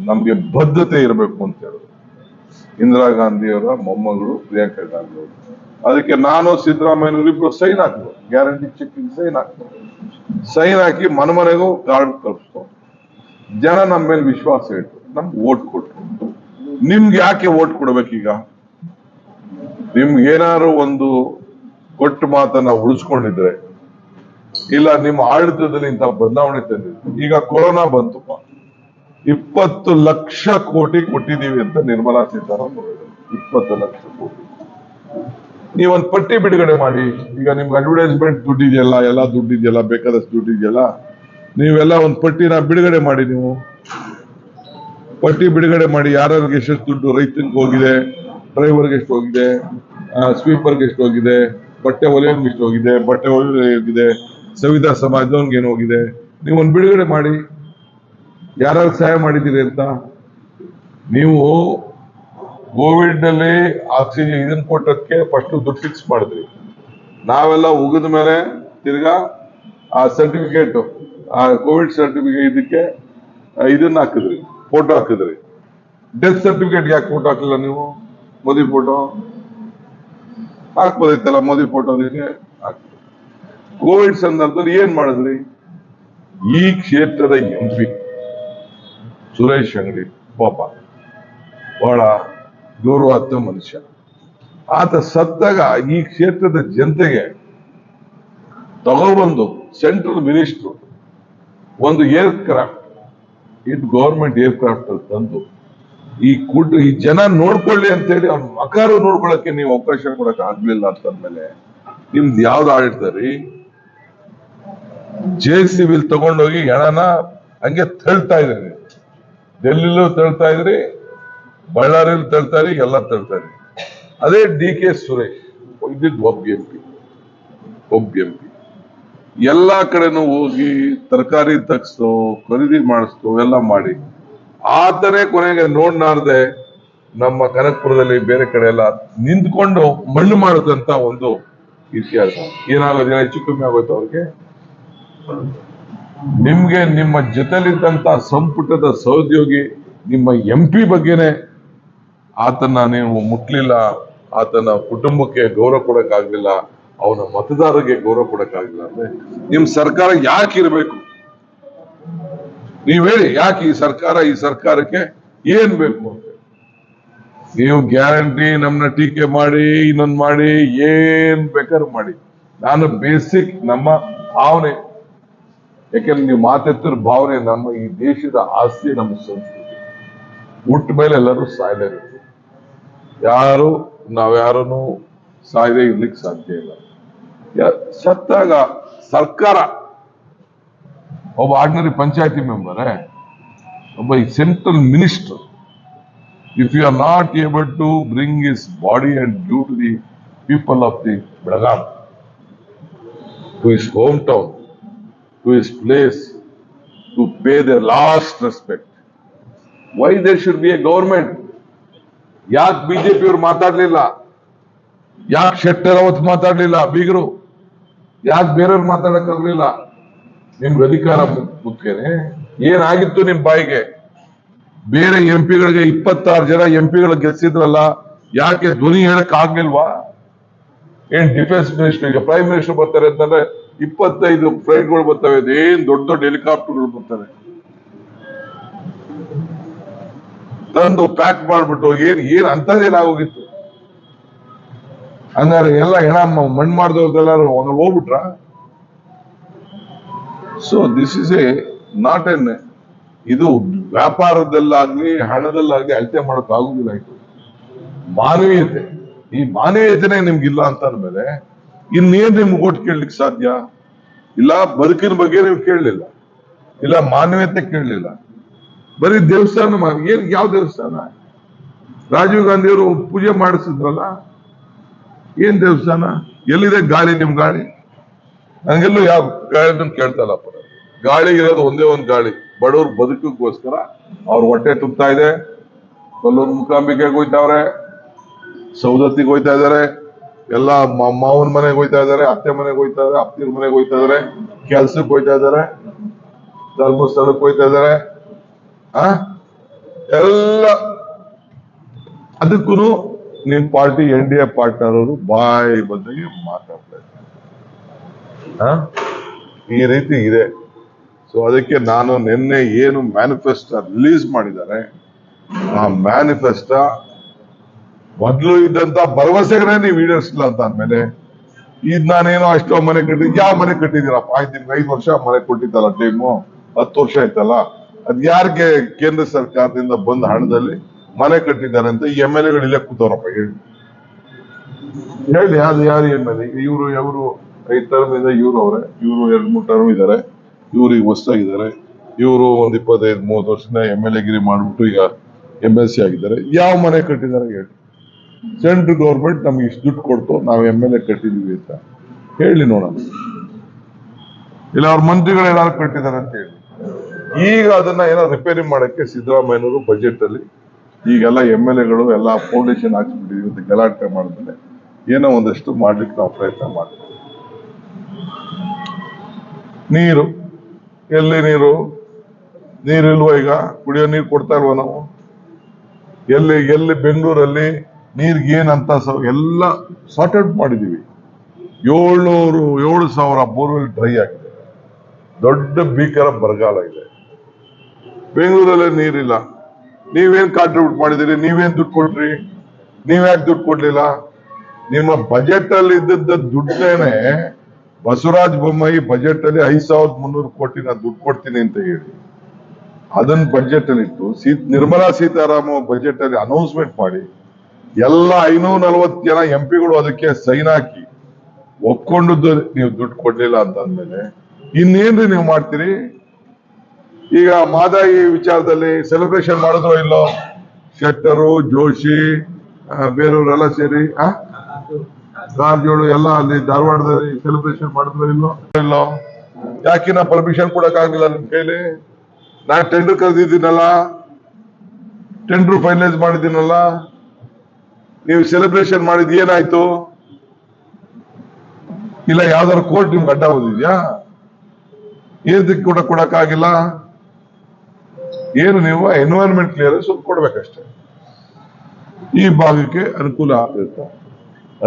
ನಮ್ಗೆ ಬದ್ಧತೆ ಇರಬೇಕು ಅಂತ ಹೇಳಿದ್ರು ಇಂದಿರಾ ಗಾಂಧಿಯವರ ಮೊಮ್ಮಗಳು ಪ್ರಿಯಾಂಕಾ ಗಾಂಧಿ ಅವರು. ಅದಕ್ಕೆ ನಾನು ಸಿದ್ದರಾಮಯ್ಯನವರಿಬ್ರು ಸೈನ್ ಹಾಕಿದ್ರು, ಗ್ಯಾರಂಟಿ ಚೆಕ್ ಸೈನ್ ಹಾಕಿದ್ರು. ಸೈನ್ ಹಾಕಿ ಮನೆಗೂ ಕಾರ್ಡ್ ಕಳಿಸ್ತು. ಜನ ನಮ್ಮ ಮೇಲೆ ವಿಶ್ವಾಸ ಇಟ್ಟು ನಮ್ಗೆ ಓಟ್ ಕೊಟ್ರು. ನಿಮ್ಗೆ ಯಾಕೆ ಓಟ್ ಕೊಡ್ಬೇಕೀಗ? ನಿಮ್ಗೆ ಏನಾದ್ರು ಒಂದು ಕೊಟ್ಟ ಮಾತನ್ನ ಉಳಿಸ್ಕೊಂಡಿದ್ರೆ, ಇಲ್ಲ ನಿಮ್ಮ ಆಡಳಿತದಲ್ಲಿ ಇಂಥ ಬದಲಾವಣೆ ತಂದಿದ್ರು. ಈಗ ಕೊರೋನಾ ಬಂತು, 20 ಲಕ್ಷ ಕೋಟಿ ಕೊಟ್ಟಿದ್ದೀವಿ ಅಂತ ನಿರ್ಮಲಾ ಸೀತಾರಾಮನ್ ಹೇಳಿದ್ರು. 20 ಲಕ್ಷ ಕೋಟಿ. ನೀವೊಂದು ಪಟ್ಟಿ ಬಿಡುಗಡೆ ಮಾಡಿ. ಈಗ ನಿಮ್ಗೆ ಅಡ್ವರ್ಟೈಸ್ಮೆಂಟ್ ದುಡ್ಡಿದೆಯಲ್ಲ, ಎಲ್ಲ ದುಡ್ಡಿದೆಯಲ್ಲ, ಬೇಕಾದಷ್ಟು ದುಡ್ಡಿದೆಯಲ್ಲ, ನೀವೆಲ್ಲ ಒಂದು ಪಟ್ಟಿನ ಬಿಡುಗಡೆ ಮಾಡಿ. ನೀವು ಪಟ್ಟಿ ಬಿಡುಗಡೆ ಮಾಡಿ, ಯಾರ್ಯಾರಿಗೆ ಎಷ್ಟು ದುಡ್ಡು, ರೈತನಿಗೆ ಹೋಗಿದೆ, ಡ್ರೈವರ್ಗೆ ಎಷ್ಟು ಹೋಗಿದೆ, ಸ್ವೀಪರ್ಗೆ ಎಷ್ಟು ಹೋಗಿದೆ, ಬಟ್ಟೆ ಹೊಲಿಯೋನ್ಗೆ ಎಷ್ಟು ಹೋಗಿದೆ, ಬಟ್ಟೆ ಹೋಗಿದೆ, ಸವಿತಾ ಸಮಾಜದವನ್ಗೆ ಏನು ಹೋಗಿದೆ, ನೀವೊಂದು ಬಿಡುಗಡೆ ಮಾಡಿ. ಯಾರು ಸಹಾಯ ಮಾಡಿದ್ದೀರಿ ಅಂತ. ನೀವು ಕೋವಿಡ್ ನಲ್ಲಿ ಆಕ್ಸಿಜನ್ ಇದನ್ನ ಕೊಟ್ಟಕ್ಕೆ ಫಸ್ಟ್ ದುಡ್ಡು ಫಿಕ್ಸ್ ಮಾಡಿದ್ರಿ. ನಾವೆಲ್ಲ ಉಗಿದ ಮೇಲೆ ತಿರ್ಗಾ ಆ ಸರ್ಟಿಫಿಕೇಟ್, ಆ ಕೋವಿಡ್ ಸರ್ಟಿಫಿಕೇಟ್ ಇದಕ್ಕೆ ಇದನ್ನ ಹಾಕಿದ್ರಿ, ಫೋಟೋ ಹಾಕಿದ್ರಿ. ಡೆತ್ ಸರ್ಟಿಫಿಕೇಟ್ ಯಾಕೆ ಫೋಟೋ ಹಾಕಲಿಲ್ಲ ನೀವು? ಮೋದಿ ಫೋಟೋ ಹಾಕ್ಬೋದಿತ್ತಲ್ಲ, ಮೋದಿ ಫೋಟೋ ಹಾಕಿ. ಕೋವಿಡ್ ಸಂದರ್ಭದಲ್ಲಿ ಏನ್ ಮಾಡಿದ್ರಿ? ಈ ಕ್ಷೇತ್ರದ MP ಸುರೇಶ್ ಅಂಗಡಿ ಪಾಪ ಬಹಳ ಗೌರವಾರ್ಥ ಮನುಷ್ಯ. ಆತ ಸತ್ತಾಗ ಈ ಕ್ಷೇತ್ರದ ಜನತೆಗೆ ತಗೊಬಂದು ಸೆಂಟ್ರಲ್ ಮಿನಿಸ್ಟರ್ ಒಂದು ಏರ್ಕ್ರಾಫ್ಟ್, ಇದು ಗವರ್ಮೆಂಟ್ ಏರ್ಕ್ರಾಫ್ಟ್ ಅಲ್ಲಿ ತಂದು ಈ ಜನ ನೋಡ್ಕೊಳ್ಳಿ ಅಂತ ಹೇಳಿ ಅವ್ನ ಮಕಾರು ನೋಡ್ಕೊಳಕ್ಕೆ ನೀವು ಅವಕಾಶ ಕೊಡಕ್ ಆಗ್ಲಿಲ್ಲ ಅಂತಂದ್ಮೇಲೆ ನಿಮ್ದು ಯಾವ್ದು ಆಡಳಿತ ರೀ? JCB ತಗೊಂಡೋಗಿ ಹೆಣನ ಹಂಗೆ ತಳ್ತಾ ಇದ್ರಿ. ಡೆಲ್ಲಿಲೂ ತಳ್ತಾ ಇದ್ರಿ, ಬಳ್ಳಾರಿಯಲ್ಲಿ ತಳ್ತಾ ಇದ್ರಿ, ಎಲ್ಲ ತಳ್ತಾ ಇದ್ರಿ. ಅದೇ DK ಸುರೇಶ್ ಇದ್ದಿದ್ದು ಒಬ್ಬ MP. ಎಲ್ಲಾ ಕಡೆನೂ ಹೋಗಿ ತರಕಾರಿ ತಗ್ಸು, ಖರೀದಿ ಮಾಡಿಸ್ತು, ಎಲ್ಲ ಮಾಡಿ ಆತನೇ ಕೊನೆಗೆ ನೋಡ್ನಾರ್ದೆ ನಮ್ಮ ಕನಕಪುರದಲ್ಲಿ ಬೇರೆ ಕಡೆ ಎಲ್ಲ ನಿಂತ್ಕೊಂಡು ಮಣ್ಣು ಮಾಡುದಂತ ಒಂದು ಇತಿಹಾಸ. ಏನಾಗೋದಿಲ್ಲ, ಹೆಚ್ಚು ಕಮ್ಮಿ ಆಗೋಯ್ತು ಅವ್ರಿಗೆ. ನಿಮ್ಗೆ ನಿಮ್ಮ ಜೊತೆಲಿದ್ದಂತ ಸಂಪುಟದ ಸಹೋದ್ಯೋಗಿ ನಿಮ್ಮ MP ಬಗ್ಗೆನೆ ಆತನ ನೀವು ಮುಟ್ಲಿಲ್ಲ, ಆತನ ಕುಟುಂಬಕ್ಕೆ ಗೌರವ ಕೊಡಕ್ಕಾಗ್ಲಿಲ್ಲ, ಅವನ ಮತದಾರರಿಗೆ ಗೌರವ ಕೊಡಕ್ಕಾಗ್ಲಿಲ್ಲ ಅಂದ್ರೆ ನಿಮ್ ಸರ್ಕಾರ ಯಾಕೆ ಇರಬೇಕು? ನೀವ್ ಹೇಳಿ, ಯಾಕೆ ಈ ಸರ್ಕಾರಕ್ಕೆ ಏನ್ ಬೇಕು ಅಂತ? ನೀವು ಗ್ಯಾರಂಟಿ ನಮ್ನ ಟೀಕೆ ಮಾಡಿ, ಇನ್ನೊಂದ್ ಮಾಡಿ, ಏನ್ ಬೇಕಾದ್ರೂ ಮಾಡಿ. ನಾನು ಬೇಸಿಕ್ ನಮ್ಮ ಭಾವನೆ, ಯಾಕೆಂದ್ರೆ ನೀವು ಮಾತೆತ್ತಿರ ಭಾವನೆ, ನಮ್ಮ ಈ ದೇಶದ ಆಸ್ತಿ, ನಮ್ಮ ಸಂಸ್ಕೃತಿ. ಹುಟ್ಟ ಮೇಲೆ ಎಲ್ಲರೂ ಸಾಯ್ಲೇಬೇಕು. ನಾವ್ಯಾರನ್ನು ಸಾಯದೆ ಇರ್ಲಿಕ್ಕೆ ಸಾಧ್ಯ ಇಲ್ಲ. ಸತ್ತಾಗ ಸರ್ಕಾರ ಒಬ್ಬ ಆರ್ಡಿನರಿ ಪಂಚಾಯತಿ ಮೆಂಬರ್, ಒಬ್ಬ central minister, if you are not able to bring his body and give to the people of the Belgaum, to his home town, to his place, to pay their last respect. Why there should be a government? ಯಾಕೆ BJP ಅವರು ಮಾತಾಡ್ಲಿಲ್ಲ? ಯಾಕೆ ಶೆಟ್ಟರ್ ಅವತ್ತು ಮಾತಾಡ್ಲಿಲ್ಲ? ಬೀಗರು ಯಾಕೆ ಬೇರೆಯವ್ರು ಮಾತಾಡಕ್ಕಾಗ್ಲಿಲ್ಲ? ನಿಮ್ಗೆ ಅಧಿಕಾರ ಮುಖ್ಯನೇ? ಏನಾಗಿತ್ತು ನಿಮ್ ಬಾಯಿಗೆ? ಬೇರೆ MP ಗಳಿಗೆ 26 ಜನ MP ಗಳು ಗೆಲ್ಸಿದ್ರಲ್ಲ, ಯಾಕೆ ಧ್ವನಿ ಹೇಳಕ್ ಆಗ್ಲಿಲ್ವಾ? ಏನ್ ಡಿಫೆನ್ಸ್ ಮಿನಿಸ್ಟರ್, ಈಗ ಪ್ರೈಮ್ ಮಿನಿಸ್ಟರ್ ಬರ್ತಾರೆ ಅಂತಂದ್ರೆ 25 ಫ್ಲೈಟ್ಗಳು ಬರ್ತವೆ, ಏನ್ ದೊಡ್ಡ ದೊಡ್ಡ ಹೆಲಿಕಾಪ್ಟರ್ಗಳು ಬರ್ತವೆ, ತಂದು ಪ್ಯಾಕ್ ಮಾಡ್ಬಿಟ್ಟು ಏನ್ ಅಂತದೇನಾಗೋಗಿತ್ತು? ಹಂಗಾರೆ ಎಲ್ಲ ಹೆಣ ಮಣ್ಣು ಮಾಡಿದವ್ರದೆಲ್ಲರೂ ಹೋಗ್ಬಿಟ್ರ? ಸೊ ದಿಸ್ ಇಸ್ ನಾಟ್ ಎನ್, ಇದು ವ್ಯಾಪಾರದಲ್ಲಾಗ್ಲಿ ಹಣದಲ್ಲಾಗ್ಲಿ ಅಳತೆ ಮಾಡಕ್ ಆಗುದಿಲ್ಲ. ಇದು ಮಾನವೀಯತೆ. ಈ ಮಾನವೀಯತೆನೇ ನಿಮ್ಗಿಲ್ಲ ಅಂತ ಅಂದ್ಮೇಲೆ ಇನ್ನೇನ್ ನಿಮ್ಗೆ ಓಟ್ ಕೇಳಲಿಕ್ಕೆ ಸಾಧ್ಯ? ಇಲ್ಲ ಬದುಕಿನ ಬಗ್ಗೆ ನೀವು ಕೇಳಲಿಲ್ಲ, ಇಲ್ಲ ಮಾನವೀಯತೆ ಕೇಳಲಿಲ್ಲ, ಬರೀ ದೇವಸ್ಥಾನ. ಯಾವ ದೇವಸ್ಥಾನ? ರಾಜೀವ್ ಗಾಂಧಿ ಅವರು ಪೂಜೆ ಮಾಡಿಸಿದ್ರಲ್ಲ, ಏನ್ ದೇವಸ್ಥಾನ? ಎಲ್ಲಿದೆ ಗಾಳಿ? ನಿಮ್ ಗಾಳಿ ನನಗೆಲ್ಲೂ ಯಾವ ಗಾಳಿ ಕೇಳ್ತಲ್ಲಪ್ಪ. ಗಾಳಿ ಇರೋದು ಒಂದೇ ಒಂದು ಗಾಳಿ, ಬಡವ್ರ ಬದುಕಿಗೋಸ್ಕರ ಅವ್ರ ಹೊಟ್ಟೆ ತುಂಬ್ತಾ ಇದೆ. ಕೊಲ್ಲೂರು ಮೂಕಾಂಬಿಕೆಗೆ ಹೋಯ್ತಾವ್ರೆ, ಸೌದತ್ತಿಗೆ ಹೋಯ್ತಾ ಇದಾರೆ, ಎಲ್ಲ ಮಾವನ ಮನೆಗೆ ಹೋಯ್ತಾ ಇದಾರೆ, ಅತ್ತೆ ಮನೆಗೆ ಹೋಯ್ತಾ ಇದಾರೆ, ಅಪ್ತಿರ ಮನೆಗೆ ಹೋಯ್ತಾ ಇದಾರೆ, ಕೆಲ್ಸಕ್ಕೆ ಹೋಯ್ತಾ ಇದಾರೆ, ಧರ್ಮಸ್ಥಳಕ್ಕೆ ಹೋಯ್ತಾ ಇದಾರೆ. ಎಲ್ಲ ಅದಕ್ಕೂ ನಿಮ್ ಪಾರ್ಟಿ NDA ಪಾರ್ಟ್ನರ್ ಅವರು ಬಾಯಿ ಬಂದಾಗೆ ಮಾತಾಡ್ತಾ ಇದ್ದಾರೆ. ಈ ರೀತಿ ಇದೆ. ಸೊ ಅದಕ್ಕೆ ನಾನು ನಿನ್ನೆ ಏನು ಮ್ಯಾನಿಫೆಸ್ಟೋ ರಿಲೀಸ್ ಮಾಡಿದ್ದಾರೆ, ಆ ಮ್ಯಾನಿಫೆಸ್ಟೋ ಮೊದಲು ಇದ್ದಂತ ಭರವಸೆಗಳೇ ನೀವು ಈಡೇರಿಸಿಲ್ಲ ಅಂತ ಅಂದ್ಮೇಲೆ ಇದ್ ನಾನೇನೋ ಅಷ್ಟೋ ಮನೆ ಕಟ್ಟಿದ್, ಯಾವ ಮನೆ ಕಟ್ಟಿದ್ದೀರಪ್ಪ? ಆಯ್ತು, 5 ವರ್ಷ ಮನೆ ಕೊಟ್ಟಿದ್ದಲ್ಲ, ಟೈಮು 10 ವರ್ಷ ಆಯ್ತಲ್ಲ, ಅದ್ ಯಾರಿಗೆ ಕೇಂದ್ರ ಸರ್ಕಾರದಿಂದ ಬಂದ ಹಣದಲ್ಲಿ ಮನೆ ಕಟ್ಟಿದ್ದಾರೆ ಅಂತ ಈ MLA ಗಳು ಇಲ್ಲೇ ಕೂತವ್ರಪ್ಪ? ಹೇಳಿ ಅದು ಯಾರು MLA? ಇವರು 5 ಟರ್ಮ್ ಇಂದ ಇವ್ರು ಅವ್ರೆ, ಇವರು 2-3 ಟರ್ಮ್ ಇದಾರೆ, ಇವ್ರಿಗೆ ಹೊಸ್ತಾಗಿದ್ದಾರೆ, ಇವರು 25-30 ವರ್ಷದಿಂದ MLA ಗಿರಿ ಮಾಡ್ಬಿಟ್ಟು ಈಗ MLC ಆಗಿದ್ದಾರೆ. ಯಾವ ಮನೆ ಕಟ್ಟಿದ್ದಾರೆ ಹೇಳಿ? ಸೆಂಟ್ರಲ್ ಗೌರ್ಮೆಂಟ್ ನಮ್ಗೆ ಇಷ್ಟು ದುಡ್ಡು ಕೊಡ್ತು, ನಾವು MLA ಕಟ್ಟಿದೀವಿ ಅಂತ ಹೇಳಿ ನೋಡೋಣ. ಇಲ್ಲ ಅವ್ರ ಮಂತ್ರಿಗಳು ಏನಾದ್ರು ಕಟ್ಟಿದ್ದಾರೆ ಅಂತ ಹೇಳಿ. ಈಗ ಅದನ್ನ ಏನೋ ರಿಪೇರಿ ಮಾಡಕ್ಕೆ ಸಿದ್ದರಾಮಯ್ಯನವರು ಬಜೆಟ್ ಅಲ್ಲಿ ಈಗೆಲ್ಲ MLA ಗಳು ಎಲ್ಲ ಫೌಂಡೇಶನ್ ಹಾಕ್ಸ್ಬಿಟ್ಟಿದೀವಿ ಅಂತ ಗಲಾಟೆ ಮಾಡಿದ್ರೆ ಏನೋ ಒಂದಷ್ಟು ಮಾಡ್ಲಿಕ್ಕೆ ನಾವು ಪ್ರಯತ್ನ ಮಾಡ್ತೀವಿ. ನೀರು ಎಲ್ಲಿ? ನೀರಿಲ್ವಾ? ಈಗ ಕುಡಿಯೋ ನೀರು ಕೊಡ್ತಾ ಇಲ್ವಾ ನಾವು? ಎಲ್ಲಿ ಬೆಂಗಳೂರಲ್ಲಿ ನೀರ್ಗೆ ಏನಂತ ಎಲ್ಲ ಸಾರ್ಟ್ ಔಟ್ ಮಾಡಿದೀವಿ. 7,000 ಬೋರ್ವೆಲ್ ಡ್ರೈ ಆಗಿದೆ. ದೊಡ್ಡ ಭೀಕರ ಬರಗಾಲ ಇದೆ. ಬೆಂಗಳೂರಲ್ಲೇ ನೀರಿಲ್ಲ. ನೀವೇನ್ ಕಾಂಟ್ರಿಬ್ಯೂಟ್ ಮಾಡಿದಿರಿ? ನೀವೇನ್ ದುಡ್ಡು ಕೊಟ್ರಿ? ನೀವ್ಯಾಕೆ ದುಡ್ಡು ಕೊಡ್ಲಿಲ್ಲ? ನಿಮ್ಮ ಬಜೆಟ್ ಅಲ್ಲಿ ಇದ್ದ ದುಡ್ಡೇನೆ ಬಸವರಾಜ ಬೊಮ್ಮಾಯಿ ಬಜೆಟ್ ಅಲ್ಲಿ 5,300 ಕೋಟಿ ನಾನು ದುಡ್ಡು ಕೊಡ್ತೀನಿ ಅಂತ ಹೇಳಿ ಅದನ್ನ ಬಜೆಟ್ ಅಲ್ಲಿ ಇಟ್ಟು ನಿರ್ಮಲಾ ಸೀತಾರಾಮನ್ ಬಜೆಟ್ ಅಲ್ಲಿ ಅನೌನ್ಸ್ಮೆಂಟ್ ಮಾಡಿ ಎಲ್ಲ 540 ಜನ MP ಗಳು ಅದಕ್ಕೆ ಸೈನ್ ಹಾಕಿ ಒಪ್ಕೊಂಡದ್ದು ನೀವು ದುಡ್ಡು ಕೊಡ್ಲಿಲ್ಲ ಅಂತ ಅಂದ್ಮೇಲೆ ಇನ್ನೇನ್ರಿ ನೀವು ಮಾಡ್ತೀರಿ? ಈಗ ಮಾದಾಯಿ ವಿಚಾರದಲ್ಲಿ ಸೆಲೆಬ್ರೇಷನ್ ಮಾಡಿದ್ರೋ ಇಲ್ಲೋ? ಶೆಟ್ಟರು, ಜೋಶಿ, ಬೇರೆಯವರೆಲ್ಲ ಸೇರಿ ಕಾರಜೋಳು ಎಲ್ಲ ಅಲ್ಲಿ ಧಾರವಾಡದಲ್ಲಿ ಸೆಲೆಬ್ರೇಷನ್ ಮಾಡಿದ್ರೋ ಇಲ್ಲೋ? ಯಾಕಿನ್ನ ಪರ್ಮಿಷನ್ ಕೊಡಕ್ ಆಗಿಲ್ಲ ನಿಮ್ ಕೈಲಿ? ನಾನು ಟೆಂಡರ್ ಕರೆದಿದ್ದೀನಲ್ಲ, ಟೆಂಡರ್ ಫೈನಲೈಸ್ ಮಾಡಿದ್ದೀನಲ್ಲ, ನೀವು ಸೆಲೆಬ್ರೇಷನ್ ಮಾಡಿದ್ ಏನಾಯ್ತು? ಇಲ್ಲ ಯಾವ್ದಾದ್ರು ಕೋರ್ಟ್ ನಿಮ್ಗೆ ಅಡ್ಡ ಓದಿದ್ಯಾ? ಏದಕ್ಕೆ ಕೂಡ ಕೊಡಕ್ಕಾಗಿಲ್ಲ? ಏನು ನೀವು ಎನ್ವೈರನ್ಮೆಂಟ್ ಕ್ಲಿಯರೆನ್ಸ್ ಕೊಡ್ಬೇಕಷ್ಟೇ. ಈ ಭಾಗಕ್ಕೆ ಅನುಕೂಲ ಆಗ್ತಿರ್ತ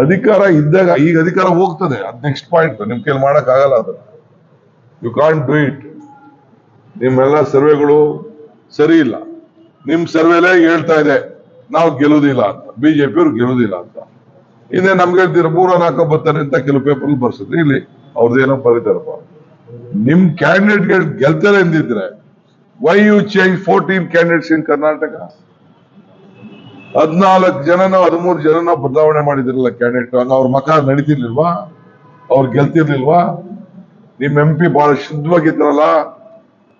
ಅಧಿಕಾರ ಇದ್ದಾಗ. ಈಗ ಅಧಿಕಾರ ಹೋಗ್ತದೆ, ಅದ್ ನೆಕ್ಸ್ಟ್ ಪಾಯಿಂಟ್. ನಿಮ್ ಕೈಲಿ ಮಾಡಕ್ ಆಗಲ್ಲ ಅದನ್ನ. You can't do it. ನಿಮ್ಮೆಲ್ಲ ಸರ್ವೆಗಳು ಸರಿ ಇಲ್ಲ. ನಿಮ್ ಸರ್ವೆಲೇ ಹೇಳ್ತಾ ಇದೆ ನಾವು ಗೆಲ್ಲುವುದಿಲ್ಲ ಅಂತ, BJP ಅವ್ರು ಗೆಲ್ಲುವುದಿಲ್ಲ ಅಂತ. ಇನ್ನೇ ನಮ್ಗೆ ಹೇಳ್ತೀರ 3-4 ಬರ್ತಾರೆ ಅಂತ ಕೆಲವು ಪೇಪರ್ ಬರ್ಸಿದ್ರೆ ಇಲ್ಲಿ ಅವ್ರದ್ದೇನೋ ಬರೀತಾರಪ್ಪ. ನಿಮ್ ಕ್ಯಾಂಡಿಡೇಟ್ ಗೆಲ್ತಾರೆ ಎಂದಿದ್ರೆ ವೈ ಯು ಚೇಂಜ್ 14 ಕ್ಯಾಂಡಿಡೇಟ್ಸ್ ಇನ್ ಕರ್ನಾಟಕ? 14 ಜನನೋ 13 ಜನನೋ ಬದಲಾವಣೆ ಮಾಡಿದಿರಲ್ಲ ಕ್ಯಾಂಡಿಡೇಟ್. ಹಂಗ ಅವ್ರ ಮಕ ನಡೀತಿರ್ಲಿಲ್ವಾ? ಅವ್ರು ಗೆಲ್ತಿರ್ಲಿಲ್ವಾ? ನಿಮ್ MP ಬಹಳ ಶುದ್ಧವಾಗಿದ್ರಲ್ಲ,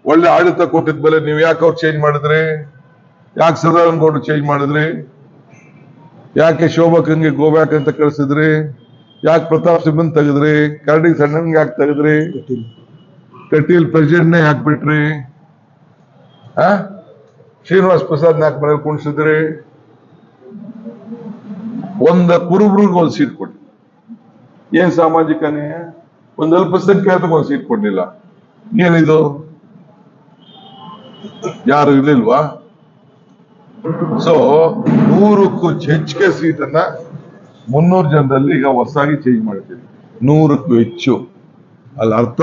ಒಳ್ಳೆ ಆಡಳಿತ ಕೊಟ್ಟಿದ್ಮೇಲೆ ನೀವು ಯಾಕೆ ಅವ್ರು ಚೇಂಜ್ ಮಾಡಿದ್ರಿ? ಯಾಕೆ ಸದಾನಂದ ಗೌಡ್ರು ಚೇಂಜ್ ಮಾಡಿದ್ರಿ? ಯಾಕೆ ಶೋಭಕಂಗೆ ಗೋಬ್ಯಾಕ್ ಅಂತ ಕಳಿಸಿದ್ರಿ? ಯಾಕೆ ಪ್ರತಾಪ್ ಸಿಂಹನ್ ತೆಗೆದ್ರಿ? ಕರಡಿ ಸಣ್ಣಂಗೆ ಯಾಕೆ ತೆಗೆದ್ರಿ? ಕಟೀಲ್ ಪ್ರೆಸಿಡೆಂಟ್ನೇ ಯಾಕೆ ಬಿಟ್ರಿ? ಶ್ರೀನಿವಾಸ್ ಪ್ರಸಾದ್ ಯಾಕೆ ಮನೇಲಿ ಕುಣಿಸಿದ್ರಿ? ಕುರುಬ್ರಿಗೆ ಒಂದು ಸೀಟ್ ಕೊಡಿ. ಏನ್ ಸಾಮಾಜಿಕನೇ? ಒಂದು ಅಲ್ಪಸಂಖ್ಯಾತಕ್ಕೆ ಒಂದು ಸೀಟ್ ಕೊಡ್ಲಿಲ್ಲ. ಏನಿದು? ಯಾರು ಇರ್ಲಿಲ್ವಾ? ಸೊ 100ಕ್ಕೂ ಹೆಚ್ಚಿಗೆ ಸೀಟನ್ನ 300 ಜನರಲ್ಲಿ ಈಗ ಹೊಸದಾಗಿ ಚೇಂಜ್ ಮಾಡ್ತೀವಿ. 100ಕ್ಕೂ ಹೆಚ್ಚು. ಅಲ್ಲಿ ಅರ್ಥ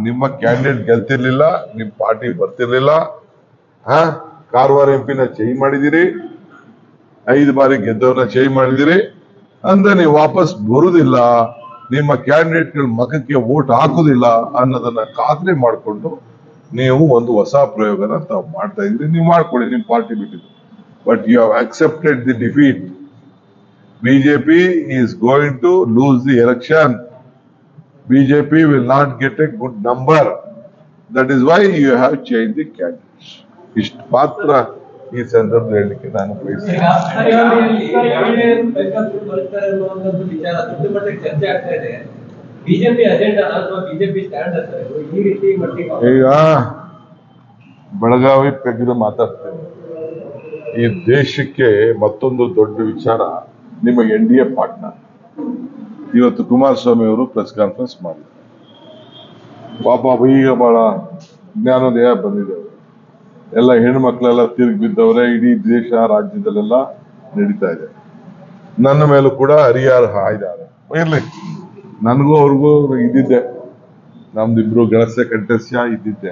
ನಿಮ್ಮ ಕ್ಯಾಂಡಿಡೇಟ್ ಗೆಲ್ತಿರ್ಲಿಲ್ಲ, ನಿಮ್ ಪಾರ್ಟಿ ಬರ್ತಿರ್ಲಿಲ್ಲ. ಕಾರವಾರ MP ಚೇಂಜ್ ಮಾಡಿದಿರಿ, 5 ಬಾರಿ ಗೆದ್ದವ್ರನ್ನ ಚೇಂಜ್ ಮಾಡಿದಿರಿ ಅಂದ್ರೆ ನೀವು ವಾಪಸ್ ಬರುದಿಲ್ಲ, ನಿಮ್ಮ ಕ್ಯಾಂಡಿಡೇಟ್ಗಳ ಮಖಕ್ಕೆ ವೋಟ್ ಹಾಕುದಿಲ್ಲ ಅನ್ನೋದನ್ನ ಖಾತ್ರಿ ಮಾಡಿಕೊಂಡು ನೀವು ಒಂದು ಹೊಸ ಪ್ರಯೋಗನ ತಾವು ಮಾಡ್ತಾ ಇದ್ರಿ. ನೀವು ಮಾಡ್ಕೊಳ್ಳಿ, ನಿಮ್ ಪಾರ್ಟಿ ಬಿಟ್ಟಿದ್ದು. But you have accepted the defeat. BJP is going to lose the election. BJP will not get a good number. That is why you have changed the candidates. ಇಷ್ಟು ಮಾತ್ರ ಈ ಸಂದರ್ಭದಲ್ಲಿ ಹೇಳಲಿಕ್ಕೆ ನಾನು ಬಯಸ್ತೇನೆ. ಈಗ ಬೆಳಗಾವಿ ತೆಗೆದು ಮಾತಾಡ್ತೇನೆ. ಈ ದೇಶಕ್ಕೆ ಮತ್ತೊಂದು ದೊಡ್ಡ ವಿಚಾರ, ನಿಮ್ಮ NDA ಪಾರ್ಟ್ನರ್ ಇವತ್ತು ಕುಮಾರಸ್ವಾಮಿ ಅವರು ಪ್ರೆಸ್ ಕಾನ್ಫರೆನ್ಸ್ ಮಾಡಿದ್ದಾರೆ. ಪಾಪ ಈಗ ಬಹಳ ಜ್ಞಾನೋದಯ ಬಂದಿದೆ. ಎಲ್ಲ ಹೆಣ್ಣು ಮಕ್ಕಳೆಲ್ಲ ತಿರುಗಿ ಬಿದ್ದವ್ರೆ, ಇಡೀ ದೇಶ ರಾಜ್ಯದಲ್ಲೆಲ್ಲ ನಡೀತಾ ಇದೆ. ನನ್ನ ಮೇಲೂ ಕೂಡ ಹರಿಯಾರ ಹಾಯ್ದಾರೆ. ಇರ್ಲಿ, ನನಗೂ ಅವ್ರಿಗೂ ಇದ್ದಿದ್ದೆ, ನಮ್ದಿಬ್ರು ಗಳಸ್ಯ ಕಂಠಸ್ಯ ಇದ್ದಿದ್ದೆ.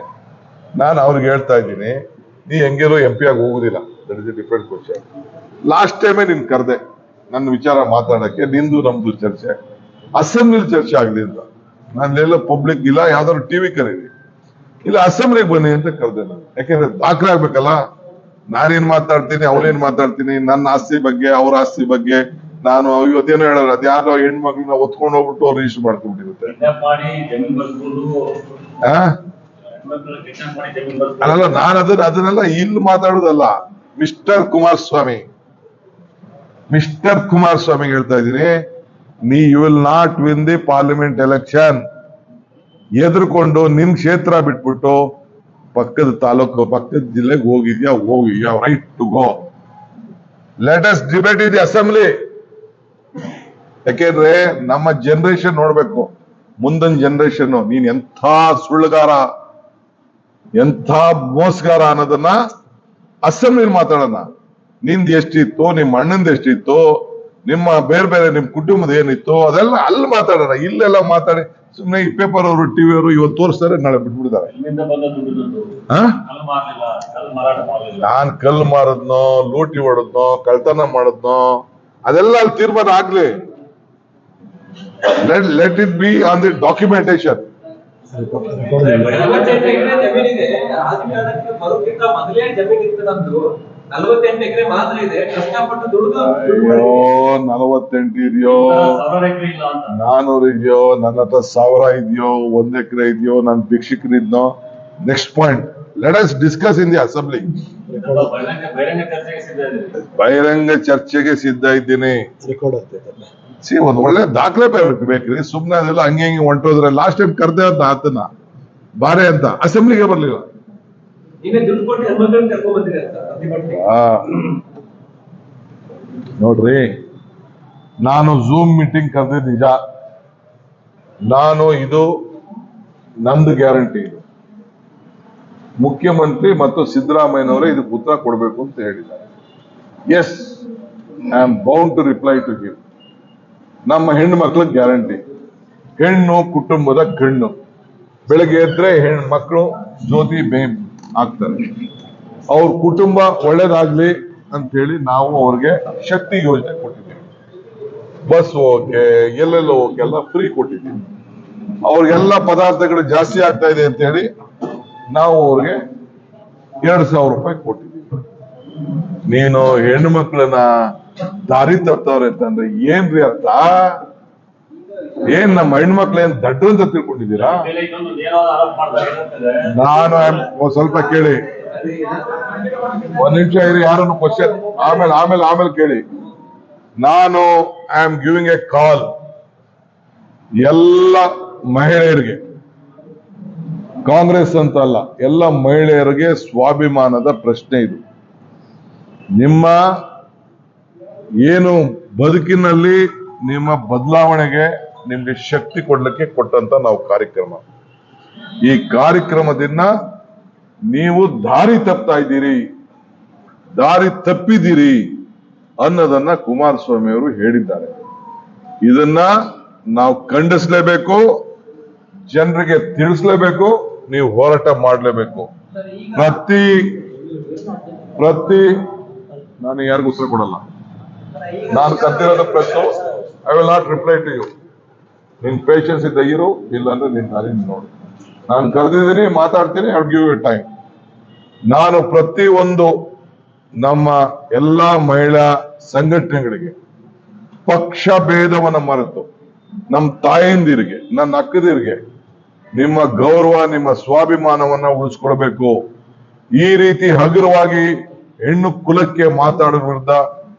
ನಾನು ಅವ್ರಿಗೆ ಹೇಳ್ತಾ ಇದ್ದೀನಿ, ನೀ ಹೆಂಗಿರೋ MP ಆಗಿ ಹೋಗುದಿಲ್ಲ, that is A different question. Last ಟೈಮೇ ನಿನ್ ಕರೆದೆ ನನ್ನ ವಿಚಾರ ಮಾತಾಡಕ್ಕೆ, ನಿಂದು ನಮ್ದು ಚರ್ಚೆ ಅಸೆಂಬ್ಲಿ ಚರ್ಚೆ ಆಗಲಿ ಅಂತ. ನಾನೆಲ್ಲ ಪಬ್ಲಿಕ್ ಇಲ್ಲ, ಯಾವ್ದಾದ್ರು ಟಿವಿ ಕರೀರಿ, ಇಲ್ಲ ಅಸೆಂಬ್ಲಿಗೆ ಬನ್ನಿ ಅಂತ ಕರೆದೆ ನಾನು. ಯಾಕೆಂದ್ರೆ ದಾಖಲೆ ಆಗ್ಬೇಕಲ್ಲ, ನಾನೇನ್ ಮಾತಾಡ್ತೀನಿ, ಅವ್ರೇನ್ ಮಾತಾಡ್ತೀನಿ, ನನ್ನ ಆಸ್ತಿ ಬಗ್ಗೆ ಅವ್ರ ಆಸ್ತಿ ಬಗ್ಗೆ. ನಾನು ಇವತ್ತೇನು ಹೇಳೋರು, ಅದ್ಯಾರೋ ಹೆಣ್ಮಕ್ಳನ್ನ ಒತ್ಕೊಂಡು ಹೋಗ್ಬಿಟ್ಟು ಅವ್ರು ರಿಜಿಸ್ಟರ್ ಮಾಡ್ಕೊಂಡಿರುತ್ತೆ. ಅಲ್ಲ, ನಾನು ಅದನ್ನೆಲ್ಲ ಇಲ್ಲಿ ಮಾತಾಡೋದಲ್ಲ. ಮಿಸ್ಟರ್ ಕುಮಾರಸ್ವಾಮಿ ಹೇಳ್ತಾ ಇದ್ದೀನಿ, you will not win the parliament election. ಎದುರ್ಕೊಂಡು ನಿಮ್ ಕ್ಷೇತ್ರ ಬಿಟ್ಬಿಟ್ಟು ಪಕ್ಕದ ತಾಲೂಕು, ಪಕ್ಕದ ಜಿಲ್ಲೆಗೆ ಹೋಗಿದ್ಯಾ, ಹೋಗಿ, you have right to go. Let us debate in the assembly. ಯಾಕೆಂದ್ರೆ ನಮ್ಮ ಜನರೇಷನ್ ನೋಡ್ಬೇಕು, ಮುಂದಿನ ಜನರೇಷನ್ ನೀನ್ ಎಂಥ ಸುಳ್ಳುಗಾರ, ಎಂಥ ಮೋಸಗಾರ ಅನ್ನೋದನ್ನ ಅಸೆಂಬ್ಲಿ ಮಾತಾಡೋಣ. ನಿಂದ ಎಷ್ಟಿತ್ತು, ನಿಮ್ಮ ಅಣ್ಣಂದ ಎಷ್ಟಿತ್ತು, ನಿಮ್ಮ ಬೇರೆ ಬೇರೆ ನಿಮ್ ಕುಟುಂಬದ ಏನಿತ್ತು, ಅದೆಲ್ಲ ಅಲ್ಲಿ ಮಾತಾಡೋಣ. ಇಲ್ಲೆಲ್ಲ ಮಾತಾಡಿ ಸುಮ್ಮನೆ ಈ ಪೇಪರ್ ಅವರು, ಟಿವಿ ಅವರು ಇವತ್ತು ತೋರಿಸ್ತಾರೆ, ನಾಳೆ ಬಿಟ್ಬಿಡ್ತಾರೆ. ನಾನ್ ಕಲ್ಲು ಮಾರದ್ನೋ, ಲೂಟಿ ಹೊಡದ್ನೋ, ಕಳ್ತನ ಮಾಡದ್ನೋ, ಅದೆಲ್ಲ ಅಲ್ಲಿ ತೀರ್ಮಾನ ಆಗ್ಲಿ. Let it be on the documentation. ಅಯ್ಯೋ, 48 ಇದೆಯೋ, 400 ಇದೆಯೋ, ನನ್ನ ಹತ್ರ 1000 ಇದೆಯೋ, 1 ಎಕರೆ ಇದೆಯೋ, ನಾನು ಭಿಕ್ಷುಕನಿದ್ನೋ. Next point, let us discuss in the assembly. ಬಹಿರಂಗ ಚರ್ಚೆಗೆ ಸಿದ್ಧ ಇದ್ದೀನಿ. ಒಂದ್ ಒಳ್ಳೆ ದಾಖಲೆ ಬೇಕ್ರಿ. ಸುಮ್ನೆ ಅದೆಲ್ಲ ಹಂಗೆ ಹೊಂಟೋದ್ರೆ, ಲಾಸ್ಟ್ ಟೈಮ್ ಕರ್ದೆ ಅಂತ ಆತನ ಬಾರೆ ಅಂತ ಅಸೆಂಬ್ಲಿಗೆ ಬರ್ಲಿಲ್ಲ. ನೋಡ್ರಿ, ನಾನು ಝೂಮ್ ಮೀಟಿಂಗ್ ಕರೆದಿದ್ದು ನಿಜ. ಇದು ನಂದು ಗ್ಯಾರಂಟಿ. ಇದು ಮುಖ್ಯಮಂತ್ರಿ ಮತ್ತು ಸಿದ್ದರಾಮಯ್ಯನವರೇ ಇದಕ್ಕೆ ಉತ್ತರ ಕೊಡಬೇಕು ಅಂತ ಹೇಳಿದ್ದಾರೆ. Yes, I am bound to reply to him. ನಮ್ಮ ಹೆಣ್ಣು ಮಕ್ಕಳ ಗ್ಯಾರಂಟಿ. ಹೆಣ್ಣು ಕುಟುಂಬದ ಕಣ್ಣು. ಬೆಳಗ್ಗೆ ಎದ್ರೆ ಮಕ್ಕಳು ಜ್ಯೋತಿ ಆಗ್ತಾರೆ. ಅವ್ರ ಕುಟುಂಬ ಒಳ್ಳೇದಾಗ್ಲಿ ಅಂತ ಹೇಳಿ ನಾವು ಅವ್ರಿಗೆ ಶಕ್ತಿ ಯೋಜನೆ ಕೊಟ್ಟಿದ್ದೀವಿ. ಬಸ್ ಹೋಗಕ್ಕೆ, ಎಲ್ಲೆಲ್ಲ ಹೋಗಕ್ಕೆಲ್ಲ ಫ್ರೀ ಕೊಟ್ಟಿದ್ದೀವಿ. ಅವ್ರಿಗೆಲ್ಲ ಪದಾರ್ಥಗಳು ಜಾಸ್ತಿ ಆಗ್ತಾ ಇದೆ ಅಂತ ಹೇಳಿ ನಾವು ಅವ್ರಿಗೆ 2000 ರೂಪಾಯಿ ಕೊಟ್ಟಿದ್ದೀವಿ. ನೀನು ಹೆಣ್ಣು ಮಕ್ಕಳನ್ನ ದಾರಿ ತಪ್ತವ್ರೆ ಅಂತಂದ್ರೆ ಏನ್ರಿ ಅರ್ಥ? ಏನ್ ನಮ್ಮ ಹೆಣ್ಮಕ್ಳು ಏನ್ ದಡ್ರು ಅಂತ ತಿಳ್ಕೊಂಡಿದ್ದೀರಾ? ನಾನು ಸ್ವಲ್ಪ ಕೇಳಿ, ಒಂದ್ ನಿಮಿಷ ಇರಿ, ಯಾರನ್ನು ಕ್ವಶನ್ ಆಮೇಲೆ ಕೇಳಿ. ನಾನು ಐ ಆಮ್ ಗಿವಿಂಗ್ ಎ ಕಾಲ್ ಎಲ್ಲ ಮಹಿಳೆಯರಿಗೆ, ಕಾಂಗ್ರೆಸ್ ಅಂತ ಅಲ್ಲ, ಎಲ್ಲ ಮಹಿಳೆಯರಿಗೆ ಸ್ವಾಭಿಮಾನದ ಪ್ರಶ್ನೆ ಇದು. ನಿಮ್ಮ ಏನು ಬದುಕಿನಲ್ಲಿ ನಿಮ್ಮ ಬದಲಾವಣೆಗೆ ನಿಮ್ಗೆ ಶಕ್ತಿ ಕೊಡ್ಲಿಕ್ಕೆ ಕೊಟ್ಟಂತ ನಾವು ಕಾರ್ಯಕ್ರಮ. ಈ ಕಾರ್ಯಕ್ರಮದಿಂದ ನೀವು ದಾರಿ ತಪ್ಪಿದ್ದೀರಿ ಅನ್ನೋದನ್ನ ಕುಮಾರಸ್ವಾಮಿ ಅವರು ಹೇಳಿದ್ದಾರೆ. ಇದನ್ನ ನಾವು ಖಂಡಿಸಲೇಬೇಕು, ಜನರಿಗೆ ತಿಳಿಸ್ಲೇಬೇಕು, ನೀವು ಹೋರಾಟ ಮಾಡಲೇಬೇಕು. ಪ್ರತಿ ನಾನು ಯಾರಿಗೂ ಉತ್ತರ ಕೊಡಲ್ಲ. ನಾನು ಕದ್ದಿರೋದ ಪ್ರಶ್ನೆ, I will not reply to you. ನಿನ್ ಪೇಷನ್ಸ್ ಇದ್ದ ಇರು, ಇಲ್ಲ ಅಂದ್ರೆ ನಿನ್ ದಾರಿ ನೋಡು. ನಾನು ಕರೆದಿದ್ದೀನಿ, ಮಾತಾಡ್ತೀನಿ, I will give you time. ನಾನು ಪ್ರತಿಯೊಂದು ನಮ್ಮ ಎಲ್ಲಾ ಮಹಿಳಾ ಸಂಘಟನೆಗಳಿಗೆ ಪಕ್ಷ ಭೇದವನ್ನ ಮರೆತು, ನಮ್ಮ ತಾಯಂದಿರಿಗೆ, ನನ್ನ ಅಕ್ಕದಿರಿಗೆ ನಿಮ್ಮ ಗೌರವ, ನಿಮ್ಮ ಸ್ವಾಭಿಮಾನವನ್ನ ಉಳಿಸ್ಕೊಳ್ಬೇಕು. ಈ ರೀತಿ ಹಗುರವಾಗಿ ಹೆಣ್ಣು ಕುಲಕ್ಕೆ ಮಾತಾಡೋ ವಿರುದ್ಧ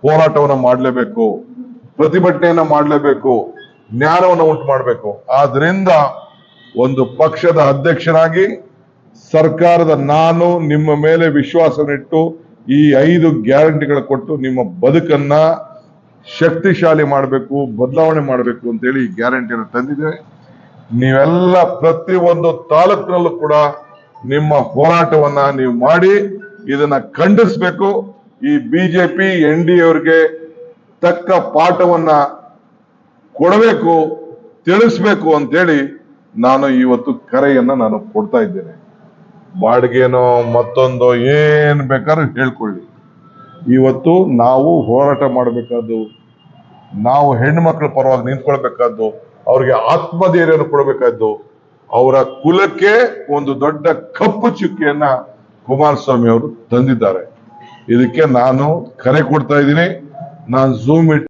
ಹೋರಾಟವನ್ನ ಮಾಡಲೇಬೇಕು, ಪ್ರತಿಭಟನೆಯನ್ನ ಮಾಡಲೇಬೇಕು, ಜ್ಞಾನವನ್ನು ಉಂಟು ಮಾಡಬೇಕು. ಆದ್ರಿಂದ ಒಂದು ಪಕ್ಷದ ಅಧ್ಯಕ್ಷನಾಗಿ ಸರ್ಕಾರದ ನಾನು ನಿಮ್ಮ ಮೇಲೆ ವಿಶ್ವಾಸವಿಟ್ಟು ಈ 5 ಗ್ಯಾರಂಟಿಗಳು ಕೊಟ್ಟು ನಿಮ್ಮ ಬದುಕನ್ನ ಶಕ್ತಿಶಾಲಿ ಮಾಡಬೇಕು, ಬದಲಾವಣೆ ಮಾಡಬೇಕು ಅಂತೇಳಿ ಈ ಗ್ಯಾರಂಟಿಯನ್ನು ತಂದಿದ್ದೇವೆ. ನೀವೆಲ್ಲ ಪ್ರತಿಯೊಂದು ತಾಲೂಕಿನಲ್ಲೂ ಕೂಡ ನಿಮ್ಮ ಹೋರಾಟವನ್ನ ನೀವು ಮಾಡಿ ಇದನ್ನ ಖಂಡಿಸ್ಬೇಕು. ಈ ಬಿಜೆಪಿ NDA ಅವರಿಗೆ ತಕ್ಕ ಪಾಠವನ್ನ ಕೊಡಬೇಕು, ತಿಳಿಸ್ಬೇಕು ಅಂತೇಳಿ ನಾನು ಇವತ್ತು ಕರೆಯನ್ನ ನಾನು ಕೊಡ್ತಾ ಇದ್ದೇನೆ. ಬಾಡಿಗೆನೋ ಮತ್ತೊಂದು ಏನ್ ಬೇಕಾದ್ರೂ ಹೇಳ್ಕೊಳ್ಳಿ, ಇವತ್ತು ನಾವು ಹೋರಾಟ ಮಾಡಬೇಕಾದ್ದು, ನಾವು ಹೆಣ್ಣು ಮಕ್ಕಳ ಪರವಾಗಿ ನಿಂತ್ಕೊಳ್ಬೇಕಾದ್ದು, ಅವ್ರಿಗೆ ಆತ್ಮಧೈರ್ಯವನ್ನು ಕೊಡಬೇಕಾದ್ದು, ಅವರ ಕುಲಕ್ಕೆ ಒಂದು ದೊಡ್ಡ ಕಪ್ಪು ಚುಕ್ಕಿಯನ್ನ ಕುಮಾರಸ್ವಾಮಿ ಅವರು ತಂದಿದ್ದಾರೆ. ಇದಕ್ಕೆ ನಾನು ಕರೆ ಕೊಡ್ತಾ ಇದ್ದೀನಿ. ನಾನು ಝೂಮ್